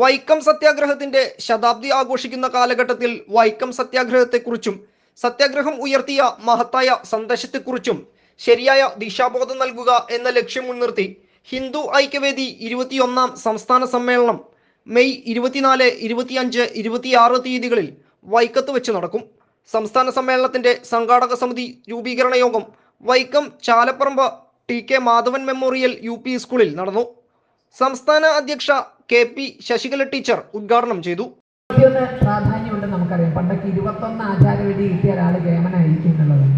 വൈക്കം സത്യാഗ്രഹത്തിന്റെ ശതാബ്ദി ആഘോഷിക്കുന്ന കാലഘട്ടത്തിൽ വൈക്കം സത്യാഗ്രഹത്തെക്കുറിച്ചും സത്യാഗ്രഹം ഉയർത്തിയ മഹത്തായ സന്ദേശത്തെക്കുറിച്ചും ശരിയായ ദിശാബോധം നൽകുക എന്ന ലക്ഷ്യം മുൻനിർത്തി ഹിന്ദു ഐക്യവേദി 21-ാം സംസ്ഥാന സമ്മേളനം മെയ് 24, 25, 26 തീയതികളിൽ വൈക്കത്ത് വെച്ച് നടക്കും. സംസ്ഥാന സമ്മേളനത്തിന്റെ സംഘാടക സമിതി രൂപീകരണ യോഗം Vaikom Chalapparambu TK Madhavan memorial UP സ്കൂളിൽ നടന്നു. സംസ്ഥാന അധ്യക്ഷ KP ശശികല ടീച്ചർ ഉദ്ഘാടനം ചെയ്തു. പ്രാധാന്യമുണ്ട് നമുക്കറിയാം. പണ്ടൊക്കെ 21 ആചാരവിധി കിട്ടിയ ഒരാൾ കേമനായിരിക്കും എന്നുള്ളതാണ്.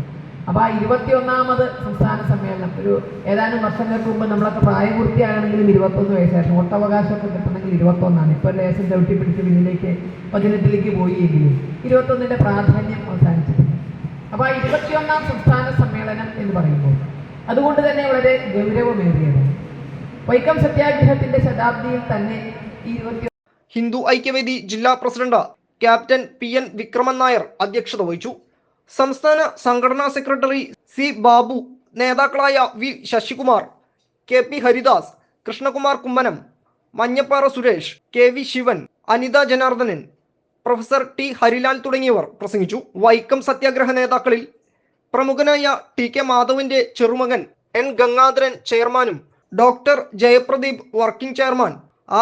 അപ്പോൾ ആ 21ാമത് സംസ്ഥാന സമ്മേളനം ഒരു ഏതാനും വർഷങ്ങൾക്ക് മുമ്പ് നമ്മളൊക്കെ പ്രായപൂർത്തിയാകണമെങ്കിലും 21 വയസ്സായിരുന്നു. വോട്ടവകാശമൊക്കെ കിട്ടണമെങ്കിൽ 21ആണ്. ഇപ്പോൾ ലേശം ചവിട്ടി പിടിച്ച് പിന്നിലേക്ക് 18ലേക്ക് പോയെങ്കിലും 21ന്റെ പ്രാധാന്യം അവസാനിച്ചിട്ടുണ്ട്. അപ്പോൾ ആ 21ാം സംസ്ഥാന സമ്മേളനം എന്ന് പറയുമ്പോൾ അതുകൊണ്ട് തന്നെ വളരെ ഗൗരവമേറിയതാണ്. വൈക്കം സത്യാഗ്രഹത്തിന്റെ ശതാബ്ദിയിൽ തന്നെ ഹിന്ദു ഐക്യവേദി ജില്ലാ president captain PN Vikraman Nair അധ്യക്ഷത വഹിച്ചു. സംസ്ഥാന സംഘടനാ സെക്രട്ടറി C ബാബു, നേതാക്കളായ V Sasikumar, KP Haridas, Krishnakumar Kummanam, Manjappara Suresh, KV Sivan, Anitha Janardhanan, professor T Harilal തുടങ്ങിയവർ പ്രസംഗിച്ചു. വൈക്കം സത്യാഗ്രഹ നേതാക്കളിൽ പ്രമുഖനായ TK മാധവന്റെ ചെറുമകൻ N ഗംഗാധരൻ ചെയർമാനും doctor Jayapradeep working chairman,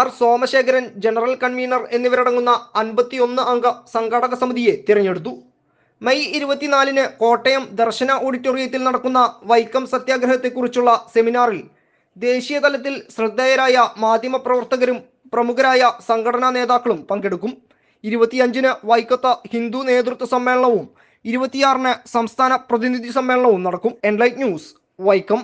R Somasekharan general convener എന്നിവരടങ്ങുന്ന 51 അംഗ സംഘാടക സമിതിയെ തിരഞ്ഞെടുത്തു. മെയ് 24-ന് കോട്ടയം ദർശന ഓഡിറ്റോറിയത്തിൽ നടക്കുന്ന വൈക്കം സത്യാഗ്രഹത്തെക്കുറിച്ചുള്ള സെമിനാറിൽ ദേശീയ തലത്തിൽ ശ്രദ്ധേയരായ മാധ്യമപ്രവർത്തകരും പ്രമുഖരായ സംഘടനാ നേതാക്കളും പങ്കെടുക്കും. 25-ന് വൈക്കത്ത് ഹിന്ദു നേതൃത്വ സമ്മേളനവും 26-ന് സംസ്ഥാന പ്രതിനിധി സമ്മേളനവും നടക്കും. Enlight news, Vaikom.